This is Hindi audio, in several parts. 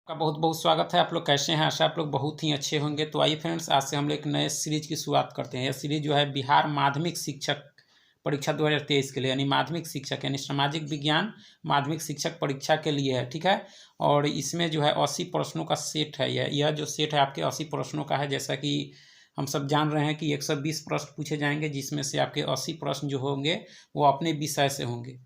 का बहुत बहुत स्वागत है। आप लोग कैसे हैं? आशा आप लोग बहुत ही अच्छे होंगे। तो आइए फ्रेंड्स, आज से हम लोग एक नए सीरीज की शुरुआत करते हैं। यह सीरीज जो है बिहार माध्यमिक शिक्षक परीक्षा 2023 के लिए, यानी माध्यमिक शिक्षक यानी सामाजिक विज्ञान माध्यमिक शिक्षक परीक्षा के लिए है। ठीक है, और इसमें जो है 80 प्रश्नों का सेट है। यह जो सेट है आपके 80 प्रश्नों का है। जैसा कि हम सब जान रहे हैं कि 120 प्रश्न पूछे जाएंगे, जिसमें से आपके 80 प्रश्न जो होंगे वो अपने विषय से होंगे।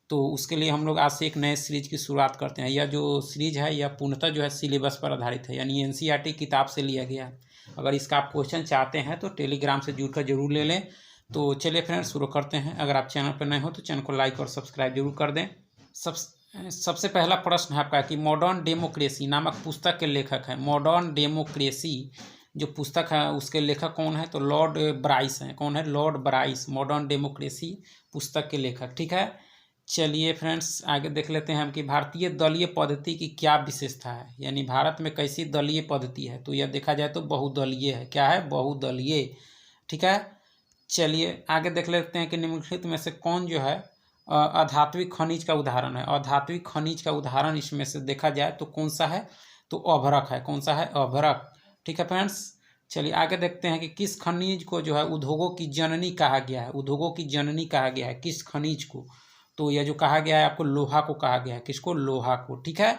तो उसके लिए हम लोग आज से एक नए सीरीज की शुरुआत करते हैं। यह जो सीरीज है यह पूर्णतः जो है सिलेबस पर आधारित है, यानी एनसीईआरटी किताब से लिया गया है। अगर इसका आप क्वेश्चन चाहते हैं तो टेलीग्राम से जुड़कर जरूर ले लें। तो चलिए फ्रेंड्स, शुरू करते हैं। अगर आप चैनल पर नए हो तो चैनल को लाइक और सब्सक्राइब जरूर कर दें। सबसे पहला प्रश्न है आपका कि मॉडर्न डेमोक्रेसी नामक पुस्तक के लेखक हैं। मॉडर्न डेमोक्रेसी जो पुस्तक है उसके लेखक कौन है? तो लॉर्ड ब्राइस हैं। कौन है? लॉर्ड ब्राइस, मॉडर्न डेमोक्रेसी पुस्तक के लेखक। ठीक है, चलिए फ्रेंड्स आगे देख लेते हैं हम कि भारतीय दलीय पद्धति की क्या विशेषता है, यानी भारत में कैसी दलीय पद्धति है। तो यह देखा जाए तो बहुदलीय है। क्या है? बहुदलीय। ठीक है, चलिए आगे देख लेते हैं कि निम्नलिखित में से कौन जो है अधात्विक खनिज का उदाहरण है। अधात्विक खनिज का उदाहरण इसमें से देखा जाए तो कौन सा है? तो अभ्रक है। कौन सा है? अभ्रक। ठीक है फ्रेंड्स, चलिए आगे देखते हैं कि किस खनिज को जो है उद्योगों की जननी कहा गया है। उद्योगों की जननी कहा गया है किस खनिज को? तो यह जो कहा गया है आपको लोहा को कहा गया है। किसको? लोहा को। ठीक है,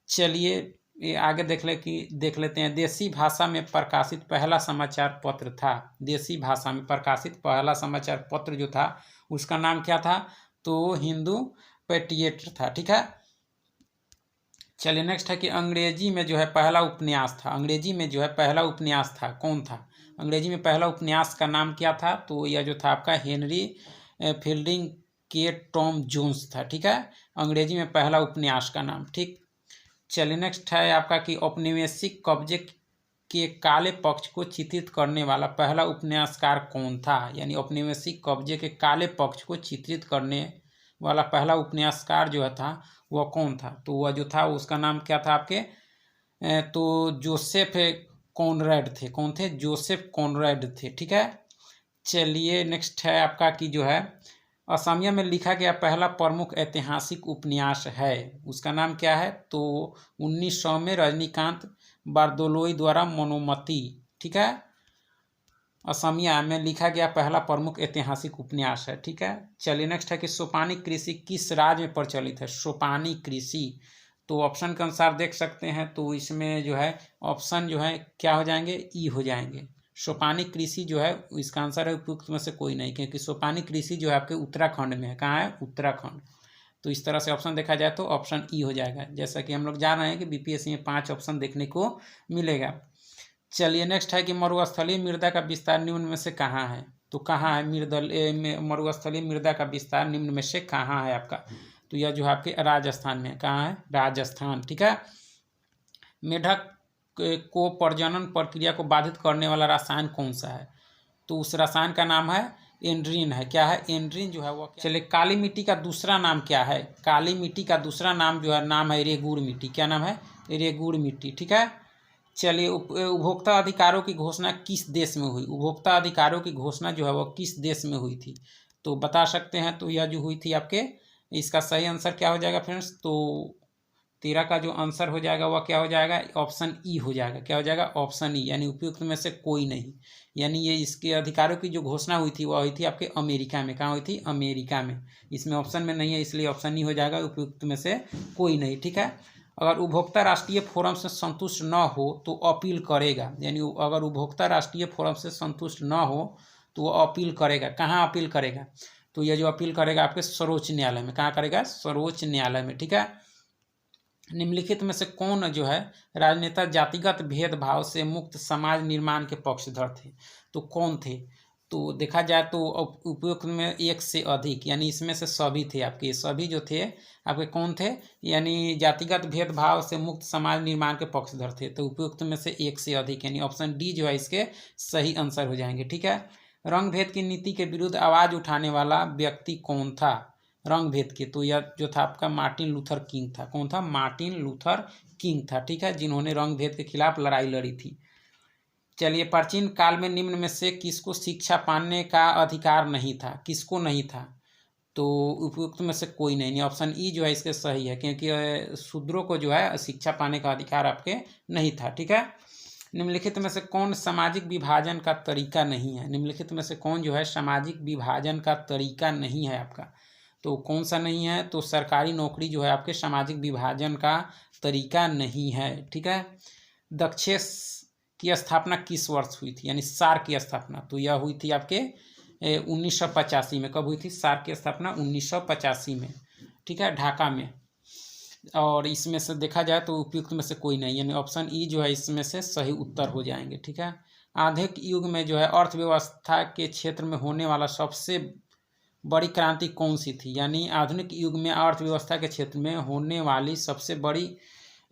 चलिए ये आगे देख लेते हैं। देसी भाषा में प्रकाशित पहला समाचार पत्र था। देसी भाषा में प्रकाशित पहला समाचार पत्र जो था उसका नाम क्या था? तो हिंदू पेट्रियट था। ठीक है, चलिए नेक्स्ट है कि अंग्रेजी में जो है पहला उपन्यास था। अंग्रेजी में जो है पहला उपन्यास था, कौन था? अंग्रेजी में पहला उपन्यास का नाम क्या था? तो यह जो था आपका हेनरी फील्डिंग के टॉम जोन्स था। ठीक है, अंग्रेजी में पहला उपन्यास का नाम। ठीक, चलिए नेक्स्ट है आपका कि औपनिवेशिक कब्जे के काले पक्ष को चित्रित करने वाला पहला उपन्यासकार कौन था? यानी औपनिवेशिक कब्जे के काले पक्ष को चित्रित करने वाला पहला उपन्यासकार जो था वह कौन था? तो वह जो था उसका नाम क्या था आपके? तो जोसेफ कॉनरैड थे। कौन थे? जोसेफ कॉनरैड थे। ठीक है, चलिए नेक्स्ट है आपका कि जो है असमिया में लिखा गया पहला प्रमुख ऐतिहासिक उपन्यास है, उसका नाम क्या है? तो 1900 में रजनीकांत बारदोलोई द्वारा मनोमती। ठीक है, असमिया में लिखा गया पहला प्रमुख ऐतिहासिक उपन्यास है। ठीक है, चलिए नेक्स्ट है कि सोपानी कृषि किस राज्य में प्रचलित है? सोपानी कृषि, तो ऑप्शन के अनुसार देख सकते हैं तो इसमें जो है ऑप्शन जो है क्या हो जाएंगे? ई हो जाएंगे। सोपानी कृषि जो है इसका आंसर है उपयुक्त में से कोई नहीं, क्योंकि सोपानी कृषि जो है आपके उत्तराखंड में है। कहाँ है? उत्तराखंड। तो इस तरह से ऑप्शन देखा जाए तो ऑप्शन ई हो जाएगा। जैसा कि हम लोग जान रहे हैं कि बीपीएससी में 5 ऑप्शन देखने को मिलेगा। चलिए नेक्स्ट है कि मरुस्थलीय मृदा का विस्तार निम्न में से कहाँ है? तो कहाँ है मरुस्थलीय मृदा का विस्तार निम्न में से कहाँ है आपका? तो यह जो है आपके राजस्थान में। कहाँ है? राजस्थान। ठीक है, मेढक को प्रजनन प्रक्रिया को बाधित करने वाला रसायन कौन सा है? तो उस रसायन का नाम है एंड्रीन है। क्या है? एंड्रीन जो है वो। चलिए काली मिट्टी का दूसरा नाम क्या है? काली मिट्टी का दूसरा नाम जो है नाम है रेगुड़ मिट्टी। क्या नाम है? रेगुड़ मिट्टी। ठीक है, चलिए उपभोक्ता अधिकारों की घोषणा किस देश में हुई? उपभोक्ता अधिकारों की घोषणा जो है वो किस देश में हुई थी? तो बता सकते हैं। तो यह जो हुई थी आपके, इसका सही आंसर क्या हो जाएगा फ्रेंड्स? तो 13 का जो आंसर हो जाएगा वह क्या हो जाएगा? ऑप्शन ई हो जाएगा। क्या हो जाएगा? ऑप्शन ई, यानी उपयुक्त में से कोई नहीं। यानी ये इसके अधिकारों की जो घोषणा हुई थी वह हुई थी आपके अमेरिका में। कहाँ हुई थी? अमेरिका में। इसमें ऑप्शन में नहीं है, इसलिए ऑप्शन ई हो जाएगा, उपयुक्त में से कोई नहीं। ठीक है, अगर उपभोक्ता राष्ट्रीय फोरम से संतुष्ट न हो तो अपील करेगा। यानी अगर उपभोक्ता राष्ट्रीय फोरम से संतुष्ट न हो तो वह अपील करेगा। कहाँ अपील करेगा? तो यह जो अपील करेगा आपके सर्वोच्च न्यायालय में। कहाँ करेगा? सर्वोच्च न्यायालय में। ठीक है, निम्नलिखित में से कौन जो है राजनेता जातिगत भेदभाव से मुक्त समाज निर्माण के पक्षधर थे? तो कौन थे? तो देखा जाए तो उपयुक्त में एक से अधिक, यानी इसमें से सभी थे आपके। सभी जो थे आपके कौन थे? यानी जातिगत भेदभाव से मुक्त समाज निर्माण के पक्षधर थे। तो उपयुक्त में से एक से अधिक, यानी ऑप्शन डी जो है इसके सही आंसर हो जाएंगे। ठीक है, रंग भेद की नीति के विरुद्ध आवाज उठाने वाला व्यक्ति कौन था? रंग भेद के, तो यह जो था आपका मार्टिन लूथर किंग था। कौन था? मार्टिन लूथर किंग था। ठीक है, जिन्होंने रंग भेद के खिलाफ लड़ाई लड़ी थी। चलिए प्राचीन काल में निम्न में से किसको शिक्षा पाने का अधिकार नहीं था? किसको नहीं था? तो उपयुक्त में से कोई नहीं, ऑप्शन ई जो है इसके सही है, क्योंकि शूद्रों को जो है शिक्षा पाने का अधिकार आपके नहीं था। ठीक है, निम्नलिखित में से कौन सामाजिक विभाजन का तरीका नहीं है? निम्नलिखित में से कौन जो है सामाजिक विभाजन का तरीका नहीं है आपका? तो कौन सा नहीं है? तो सरकारी नौकरी जो है आपके सामाजिक विभाजन का तरीका नहीं है। ठीक है, दक्षेस की स्थापना किस वर्ष हुई थी, यानी सार की स्थापना? तो यह हुई थी आपके 1985 में। कब हुई थी सार की स्थापना? 1985 में। ठीक है, ढाका में। और इसमें से देखा जाए तो उपयुक्त में से कोई नहीं, यानी ऑप्शन ई जो है इसमें से सही उत्तर हो जाएंगे। ठीक है, आधुनिक युग में जो है अर्थव्यवस्था के क्षेत्र में होने वाला सबसे बड़ी क्रांति कौन सी थी? यानी आधुनिक युग में अर्थव्यवस्था के क्षेत्र में होने वाली सबसे बड़ी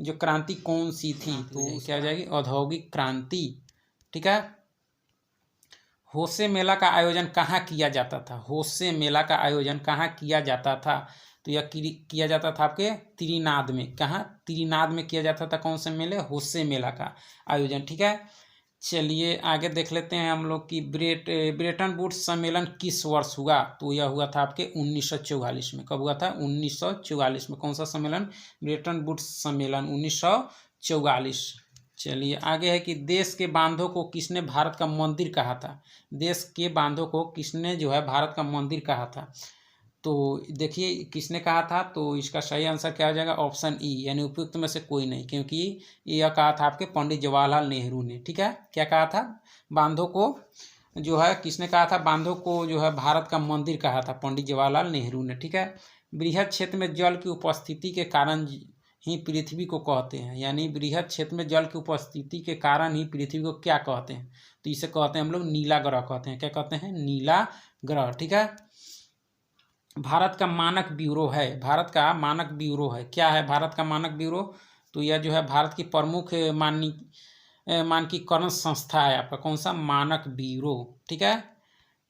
जो क्रांति कौन सी थी? तो क्या हो जाएगी? औद्योगिक क्रांति। ठीक है, होसे मेला का आयोजन कहाँ किया जाता था? होसे मेला का आयोजन कहाँ किया जाता था? तो यह किया जाता था आपके त्रिनाद में। कहाँ? त्रिनाद में किया जाता था। कौन से मेले? होसे मेला का आयोजन। ठीक है, चलिए आगे देख लेते हैं हम लोग कि ब्रेटन वुड्स सम्मेलन किस वर्ष हुआ? तो यह हुआ था आपके 1944 में। कब हुआ था? 1944 में। कौन सा सम्मेलन? ब्रेटन वुड्स सम्मेलन 1944। चलिए आगे है कि देश के बांधों को किसने भारत का मंदिर कहा था? देश के बांधों को किसने जो है भारत का मंदिर कहा था? तो देखिए किसने कहा था, तो इसका सही आंसर क्या हो जाएगा? ऑप्शन ई, यानी उपयुक्त में से कोई नहीं, क्योंकि यह कहा था आपके पंडित जवाहरलाल नेहरू ने। ठीक है, क्या कहा था? बांधों को जो है किसने कहा था? बांधों को जो है भारत का मंदिर कहा था पंडित जवाहरलाल नेहरू ने। ठीक है, बृहद क्षेत्र में जल की उपस्थिति के कारण ही पृथ्वी को कहते हैं, यानी बृहद क्षेत्र में जल की उपस्थिति के कारण ही पृथ्वी को क्या कहते हैं? तो इसे कहते हैं हम लोग नीला ग्रह कहते हैं। क्या कहते हैं? नीला ग्रह। ठीक है, भारत का मानक ब्यूरो है। भारत का मानक ब्यूरो है। क्या है भारत का मानक ब्यूरो? तो यह जो है भारत की प्रमुख मानकीकरण संस्था है आपका। कौन सा? मानक ब्यूरो। ठीक है,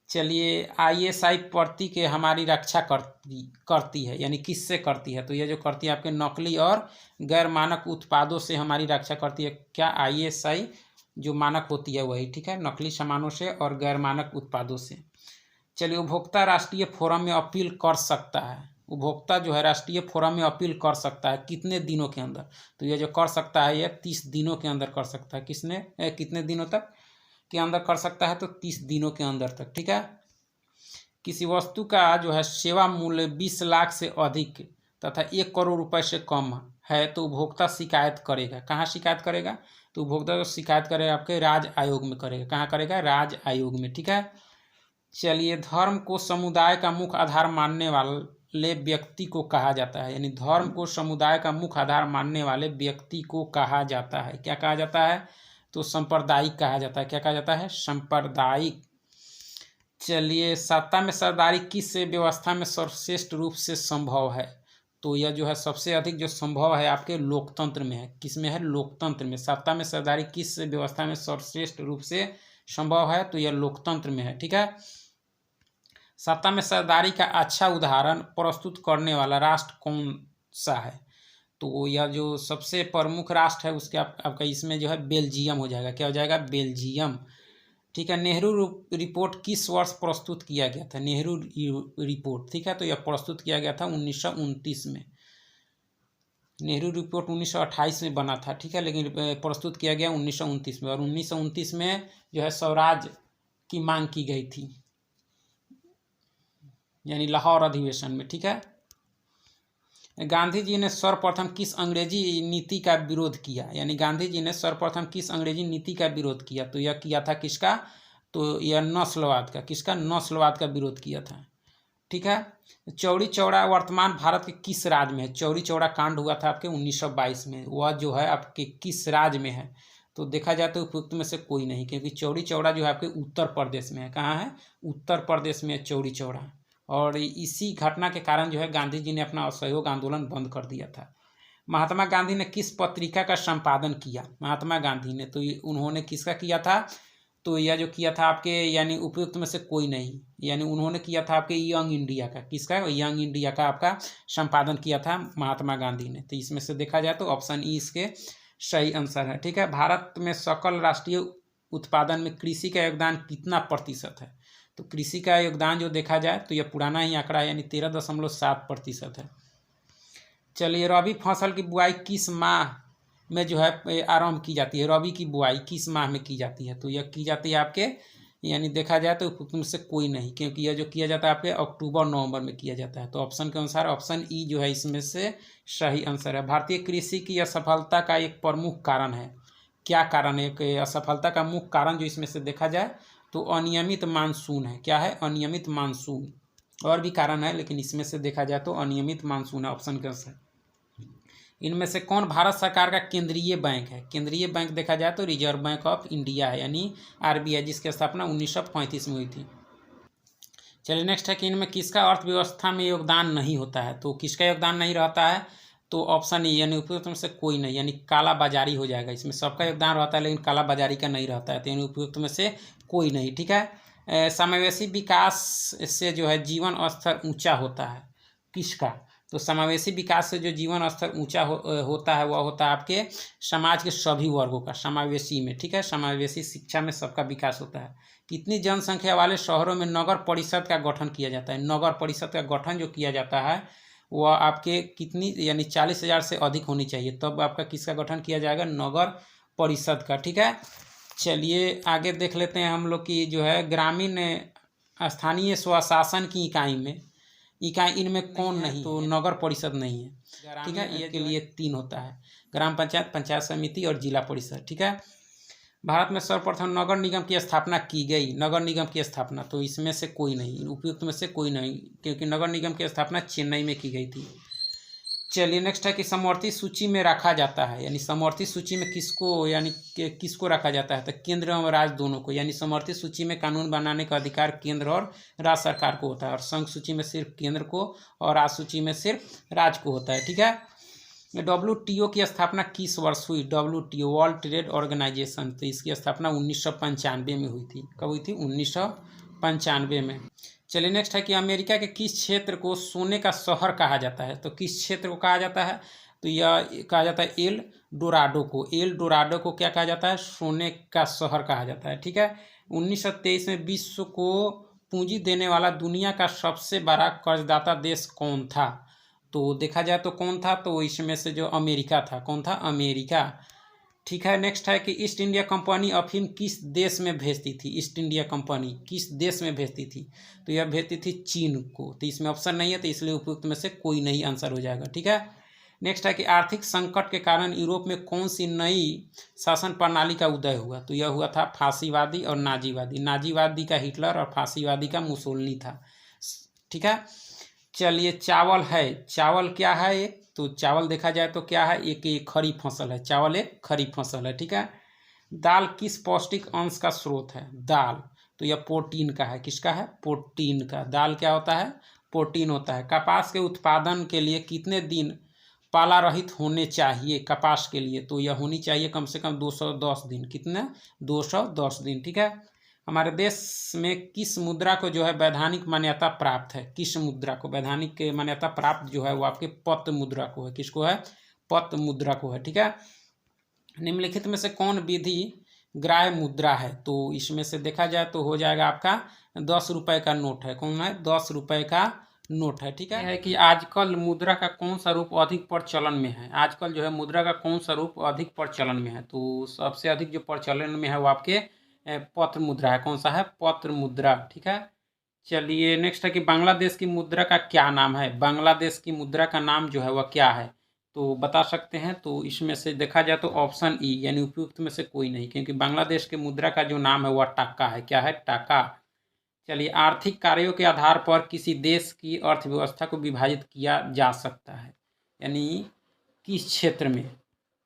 चलिए ISI प्रति के हमारी रक्षा करती है, यानी किससे करती है? तो यह जो करती है आपके नकली और गैर मानक उत्पादों से हमारी रक्षा करती है। क्या? ISI जो मानक होती है वही। ठीक है, नकली सामानों से और गैर मानक उत्पादों से। चलिए उपभोक्ता राष्ट्रीय फोरम में अपील कर सकता है। उपभोक्ता जो है राष्ट्रीय फोरम में अपील कर सकता है कितने दिनों के अंदर? तो ये जो कर सकता है यह 30 दिनों के अंदर कर सकता है। कितने दिनों तक के अंदर कर सकता है? तो 30 दिनों के अंदर तक। ठीक है, किसी वस्तु का जो है सेवा मूल्य 20 लाख से अधिक तथा 1 करोड़ रुपए से कम है तो उपभोक्ता शिकायत करेगा। कहाँ शिकायत करेगा? तो उपभोक्ता शिकायत करेगा आपके राज्य आयोग में करेगा। कहाँ करेगा? राज्य आयोग में। ठीक है, चलिए धर्म को समुदाय का मुख्य आधार मानने वाले व्यक्ति को कहा जाता है, यानी धर्म को समुदाय का मुख्य आधार मानने वाले व्यक्ति को कहा जाता है। क्या कहा जाता है? तो सांप्रदायिक कहा जाता है। क्या कहा जाता है? सांप्रदायिक। चलिए सत्ता में सरदारी किस व्यवस्था में सर्वश्रेष्ठ रूप से संभव है? तो यह जो है सबसे अधिक जो संभव है आपके लोकतंत्र में है। किस में है? लोकतंत्र में। सत्ता में सरदारी किस व्यवस्था में सर्वश्रेष्ठ रूप से संभव है? तो यह लोकतंत्र में है। ठीक है, सत्ता में सरदारी का अच्छा उदाहरण प्रस्तुत करने वाला राष्ट्र कौन सा है? तो यह जो सबसे प्रमुख राष्ट्र है उसके आपका इसमें जो है बेल्जियम हो जाएगा। क्या हो जाएगा? बेल्जियम। ठीक है, नेहरू रिपोर्ट किस वर्ष प्रस्तुत किया गया था? नेहरू रिपोर्ट। ठीक है, तो यह प्रस्तुत किया गया था 1929 में। नेहरू रिपोर्ट 1928 में बना था। ठीक है, लेकिन प्रस्तुत किया गया 1929 में। और 1929 में जो है स्वराज की मांग की गई थी, यानी लाहौर अधिवेशन में। ठीक है, गांधी जी ने सर्वप्रथम किस अंग्रेजी नीति का विरोध किया? यानी गांधी जी ने सर्वप्रथम किस अंग्रेजी नीति का विरोध किया? तो यह किया था किसका? तो यह नस्लवाद का। किसका? नस्लवाद का विरोध किया था। ठीक है, चौरी चौरा वर्तमान भारत के किस राज्य में है? चौरी चौरा कांड हुआ था आपके 1922 में। वह जो है आपके किस राज्य में है? तो देखा जाए तो उपयुक्त में से कोई नहीं, क्योंकि चौरी चौरा जो है आपके उत्तर प्रदेश में है। कहाँ है? उत्तर प्रदेश में चौरी चौरा। और इसी घटना के कारण जो है गांधी जी ने अपना असहयोग आंदोलन बंद कर दिया था। महात्मा गांधी ने किस पत्रिका का संपादन किया? महात्मा गांधी ने तो उन्होंने किसका किया था? तो यह जो किया था आपके यानी उपयुक्त में से कोई नहीं, यानी उन्होंने किया था आपके यंग इंडिया का। किसका? यंग इंडिया का आपका संपादन किया था महात्मा गांधी ने। तो इसमें से देखा जाए तो ऑप्शन ई इसके सही आंसर है। ठीक है, भारत में सकल राष्ट्रीय उत्पादन में कृषि का योगदान कितना प्रतिशत है? तो कृषि का योगदान जो देखा जाए तो यह पुराना ही आंकड़ा है, यानी 13.7% है। चलिए, रबी फसल की बुआई किस माह में जो है आरंभ की जाती है? रबी की बुआई किस माह में की जाती है? तो यह की जाती है आपके, यानी देखा जाए तो उपयुक्त में से कोई नहीं, क्योंकि यह जो किया जाता है आपके अक्टूबर नवंबर में किया जाता है। तो ऑप्शन के अनुसार ऑप्शन ई जो है इसमें से सही आंसर है। भारतीय कृषि की असफलता का एक प्रमुख कारण है, क्या कारण है? एक असफलता का मुख्य कारण जो इसमें से देखा जाए तो अनियमित मानसून है। क्या है? अनियमित मानसून। और भी कारण है, लेकिन इसमें से देखा जाए तो अनियमित मानसून है ऑप्शन के अनुसार। इनमें से कौन भारत सरकार का केंद्रीय बैंक है? केंद्रीय बैंक देखा जाए तो रिजर्व बैंक ऑफ इंडिया है, यानी आरबीआई, जिसकी स्थापना 1935 में हुई थी। चलिए, नेक्स्ट है कि इनमें किसका अर्थव्यवस्था में योगदान नहीं होता है? तो किसका योगदान नहीं रहता है? तो ऑप्शन ई, यानी उपयुक्त में से कोई नहीं, यानी काला बाजारी हो जाएगा। इसमें सबका योगदान रहता है लेकिन काला बाजारी का नहीं रहता है, तो यानी उपयुक्त में से कोई नहीं। ठीक है। समावेशी विकास से जो है जीवन स्तर ऊंचा होता है, किसका? तो समावेशी विकास से जो जीवन स्तर ऊंचा होता है वह होता है आपके समाज के सभी वर्गों का, समावेशी में। ठीक है, समावेशी शिक्षा में सबका विकास होता है। कितनी जनसंख्या वाले शहरों में नगर परिषद का गठन किया जाता है? नगर परिषद का गठन जो किया जाता है वह आपके कितनी, यानी 40,000 से अधिक होनी चाहिए, तब आपका किसका गठन किया जाएगा? नगर परिषद का। ठीक है। चलिए आगे देख लेते हैं हम लोग की जो है ग्रामीण स्थानीय स्वशासन की इकाई इनमें कौन नहीं? तो नगर परिषद नहीं है। ठीक है, ये के लिए 3 होता है, ग्राम पंचायत, पंचायत समिति और जिला परिषद। ठीक है। भारत में सर्वप्रथम नगर निगम की स्थापना की गई, नगर निगम की स्थापना, तो इसमें से कोई नहीं, उपयुक्त में से कोई नहीं, क्योंकि नगर निगम की स्थापना चेन्नई में की गई थी। चलिए, नेक्स्ट है कि समवर्ती सूची में रखा जाता है, यानी समवर्ती सूची में किसको, यानी किसको रखा जाता है? तो केंद्र और राज्य दोनों को, यानी समवर्ती सूची में कानून बनाने का अधिकार केंद्र और राज्य सरकार को होता है, और संघ सूची में सिर्फ केंद्र को और राज्य सूची में सिर्फ राज्य को होता है। ठीक है। WTO की स्थापना किस वर्ष हुई? WTO, वर्ल्ड ट्रेड ऑर्गेनाइजेशन, तो इसकी स्थापना 1995 में हुई थी। कब हुई थी? 1995 में। चलिए, नेक्स्ट है कि अमेरिका के किस क्षेत्र को सोने का शहर कहा जाता है? तो किस क्षेत्र को कहा जाता है? तो यह कहा जाता है एल डोराडो को। एल डोराडो को क्या कहा जाता है? सोने का शहर कहा जाता है। ठीक है। 1923 में विश्व को पूंजी देने वाला दुनिया का सबसे बड़ा कर्जदाता देश कौन था? तो देखा जाए तो कौन था? तो इसमें से जो अमेरिका था। कौन था? अमेरिका। ठीक है। नेक्स्ट है कि ईस्ट इंडिया कंपनी अफीम किस देश में भेजती थी? ईस्ट इंडिया कंपनी किस देश में भेजती थी? तो यह भेजती थी चीन को, तो इसमें ऑप्शन नहीं है, तो इसलिए उपयुक्त में से कोई नहीं आंसर हो जाएगा। ठीक है। नेक्स्ट है कि आर्थिक संकट के कारण यूरोप में कौन सी नई शासन प्रणाली का उदय हुआ? तो यह हुआ था फांसीवादी और नाजीवादी। नाजीवादी का हिटलर और फांसीवादी का मुसोलिनी था। ठीक है। चलिए, चावल है, चावल क्या है एक? तो चावल देखा जाए तो क्या है? एक खरीफ फसल है, चावल एक खरीफ फसल है। ठीक है। दाल किस पौष्टिक अंश का स्रोत है? दाल, तो यह प्रोटीन का है। किसका है? प्रोटीन का। दाल क्या होता है? प्रोटीन होता है। कपास के उत्पादन के लिए कितने दिन पाला रहित होने चाहिए कपास के लिए? तो यह होनी चाहिए कम से कम 210 दिन। कितने? 210 दिन। ठीक है। हमारे देश में किस मुद्रा को जो है वैधानिक मान्यता प्राप्त है? किस मुद्रा को वैधानिक मान्यता प्राप्त जो है वो आपके पत्र मुद्रा को है। किसको है? पत्र मुद्रा को है। ठीक है। निम्नलिखित में से कौन विधि ग्राह्य मुद्रा है? तो इसमें से देखा जाए तो हो जाएगा आपका 10 रुपए का नोट है। कौन है? 10 रुपए का नोट है। ठीक है कि आजकल मुद्रा का कौन सा रूप अधिक प्रचलन में है? आजकल जो है मुद्रा का कौन सा रूप अधिक प्रचलन में है? तो सबसे अधिक जो प्रचलन में है वो आपके पत्र मुद्रा है। कौन सा है? पत्र मुद्रा। ठीक है। चलिए, नेक्स्ट है कि बांग्लादेश की मुद्रा का क्या नाम है? बांग्लादेश की मुद्रा का नाम जो है वह क्या है? तो बता सकते हैं? तो इसमें से देखा जाए तो ऑप्शन ई, यानी उपयुक्त में से कोई नहीं, क्योंकि बांग्लादेश के मुद्रा का जो नाम है वह टाका है। क्या है? टाका। चलिए, आर्थिक कार्यों के आधार पर किसी देश की अर्थव्यवस्था को विभाजित किया जा सकता है, यानी किस क्षेत्र में?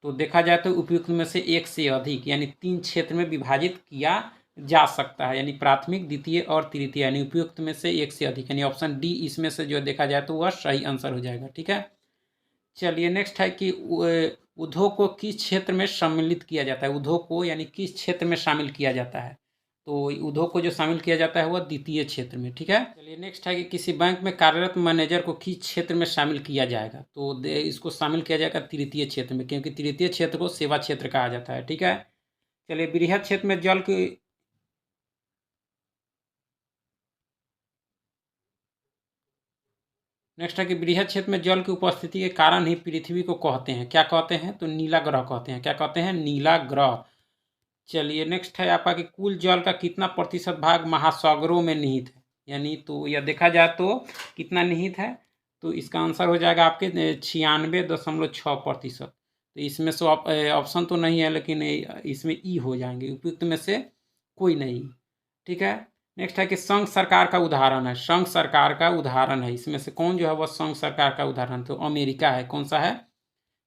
तो देखा जाए तो उपयुक्त में से एक से अधिक, यानी 3 क्षेत्र में विभाजित किया जा सकता है, यानी प्राथमिक, द्वितीय और तृतीय, यानी उपयुक्त में से एक से अधिक, यानी ऑप्शन डी इसमें से जो देखा जाए तो वह सही आंसर हो जाएगा। ठीक है। चलिए, नेक्स्ट है कि उद्योग को किस क्षेत्र में सम्मिलित किया जाता है? उद्योग को यानी किस क्षेत्र में शामिल किया जाता है? तो उद्योग को जो शामिल किया जाता है वह द्वितीय क्षेत्र में। ठीक है। चलिए, नेक्स्ट है कि किसी बैंक में कार्यरत मैनेजर को किस क्षेत्र में शामिल किया जाएगा? तो इसको शामिल किया जाएगा तृतीय क्षेत्र में, क्योंकि तृतीय क्षेत्र को सेवा क्षेत्र कहा जाता है। ठीक है। चलिए, बृहद क्षेत्र में जल की नेक्स्ट है कि बृहद क्षेत्र में जल की उपस्थिति के कारण ही पृथ्वी को कहते हैं, क्या कहते हैं, तो नीला ग्रह कहते हैं। क्या कहते हैं, नीला ग्रह। चलिए नेक्स्ट है आपका कि कुल जल का कितना प्रतिशत भाग महासागरों में निहित है, यानी तो यह देखा जाए तो कितना निहित है, तो इसका आंसर हो जाएगा आपके 96.6%। तो इसमें से ऑप्शन तो नहीं है, लेकिन इसमें ई हो जाएंगे, उपयुक्त में से कोई नहीं। ठीक है। नेक्स्ट है कि संघ सरकार का उदाहरण है, संघ सरकार का उदाहरण है, इसमें से कौन जो है वह संघ सरकार का उदाहरण, तो अमेरिका है। कौन सा है,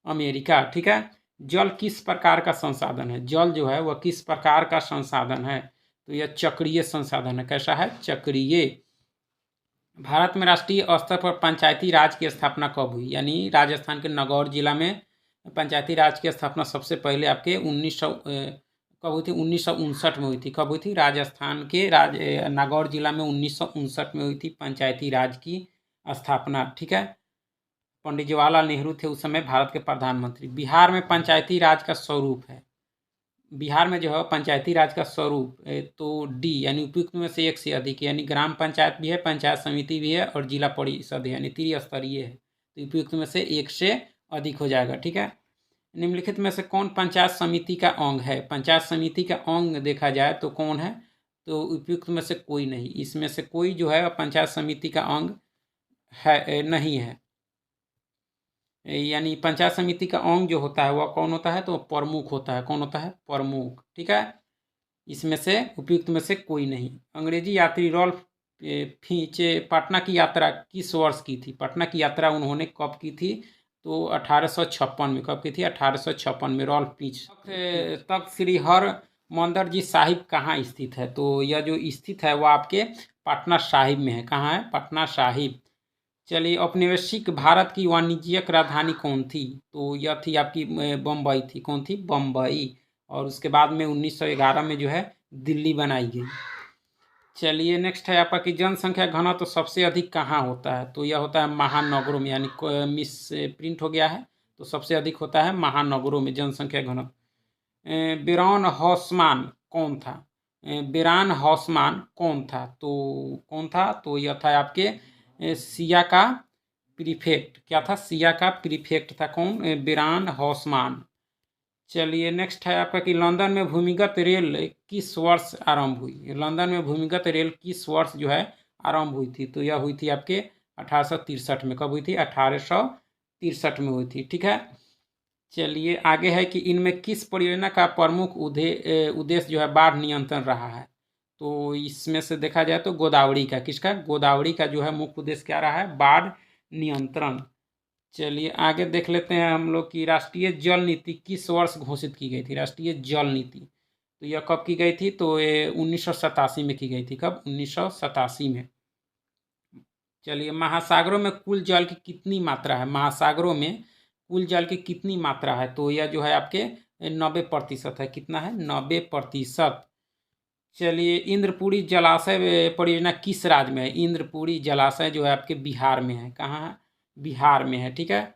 अमेरिका। ठीक है। जल किस प्रकार का संसाधन है, जल जो है वह किस प्रकार का संसाधन है, तो यह चक्रीय संसाधन है। कैसा है, चक्रीय। भारत में राष्ट्रीय स्तर पर पंचायती राज की स्थापना कब हुई, यानी राजस्थान के नागौर जिला में पंचायती राज की स्थापना सबसे पहले आपके 1900 कब हुई थी, 1959 में हुई थी। कब हुई थी, राजस्थान के नागौर जिला में 1959 में हुई थी पंचायती राज की स्थापना। ठीक है। पंडित जवाहरलाल नेहरू थे उस समय भारत के प्रधानमंत्री। बिहार में पंचायती राज का स्वरूप है, बिहार में जो है पंचायती राज का स्वरूप तो डी, यानी उपयुक्त में से एक से अधिक, यानी ग्राम पंचायत भी है, पंचायत समिति भी है और जिला परिषद है, यानी त्रिस्तरीय है। तो उपयुक्त में से एक से अधिक हो जाएगा। ठीक है। निम्नलिखित में से कौन पंचायत समिति का अंग है, पंचायत समिति का अंग देखा जाए तो कौन है, तो उपयुक्त में से कोई नहीं, इसमें से कोई जो है पंचायत समिति का अंग है नहीं है, यानी पंचायत समिति का अंग जो होता है वह कौन होता है, तो प्रमुख होता है। कौन होता है, प्रमुख। ठीक है। इसमें से उपयुक्त में से कोई नहीं। अंग्रेजी यात्री रॉल्फ फिंच पटना की यात्रा किस वर्ष की थी, पटना की यात्रा उन्होंने कब की थी, तो 1856 में। कब की थी, 1856 में। Ralph Finch. Takht Shri Harmandir ji Sahib कहाँ स्थित है, तो यह जो स्थित है वह आपके पटना साहिब में है। कहाँ है, पटना साहिब। चलिए औपनिवेशिक भारत की वाणिज्यिक राजधानी कौन थी, तो यह थी आपकी बम्बई थी। कौन थी, बम्बई। और उसके बाद में 1911 में जो है दिल्ली बनाई गई। चलिए नेक्स्ट है आपका कि जनसंख्या घनत्व तो सबसे अधिक कहाँ होता है, तो यह होता है महानगरों में, यानी मिस प्रिंट हो गया है, तो सबसे अधिक होता है महानगरों में जनसंख्या घनत्व। बिरॉन हॉसमान कौन था, बिरान हॉसमान कौन था, तो कौन था, तो यह था आपके सिया का प्रीफेक्ट। क्या था, सिया का प्रीफेक्ट था। कौन, बिरान हॉसमान। चलिए नेक्स्ट है आपका कि लंदन में भूमिगत रेल किस वर्ष आरंभ हुई, लंदन में भूमिगत रेल किस वर्ष जो है आरंभ हुई थी, तो यह हुई थी आपके 1863 में। कब हुई थी, 1863 में हुई थी। ठीक है। चलिए आगे है कि इनमें किस परियोजना का प्रमुख उद्देश्य जो है बाढ़ नियंत्रण रहा है, तो इसमें से देखा जाए तो गोदावरी का, किसका, गोदावरी का जो है मुख्य उद्देश्य क्या रहा है, बाढ़ नियंत्रण। चलिए आगे देख लेते हैं हम लोग की राष्ट्रीय जल नीति किस वर्ष घोषित की गई थी, राष्ट्रीय जल नीति, तो यह कब की गई थी, तो ये 1987 में की गई थी। कब, 1987 में। चलिए महासागरों में कुल जल की कितनी मात्रा है, महासागरों में कुल जल की कितनी मात्रा है, तो यह जो है आपके 90% है। कितना है, 90%। चलिए इंद्रपुरी जलाशय परियोजना किस राज्य में है, इंद्रपुरी जलाशय जो है आपके बिहार में है। कहाँ है, बिहार में है। ठीक है।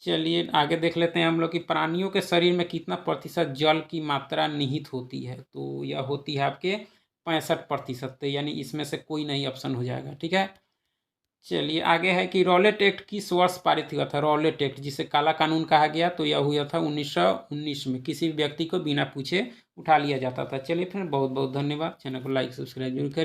चलिए आगे देख लेते हैं हम लोग कि प्राणियों के शरीर में कितना प्रतिशत जल की मात्रा निहित होती है, तो यह होती है आपके 65%, यानी इसमें से कोई नहीं ऑप्शन हो जाएगा। ठीक है। चलिए आगे है कि रॉलेट एक्ट किस वर्ष पारित हुआ था, रॉलेट एक्ट जिसे काला कानून कहा गया, तो यह हुआ था 1919 में। किसी भी व्यक्ति को बिना पूछे उठा लिया जाता था। चलिए फिर बहुत बहुत धन्यवाद, चैनल को लाइक सब्सक्राइब जरूर करें।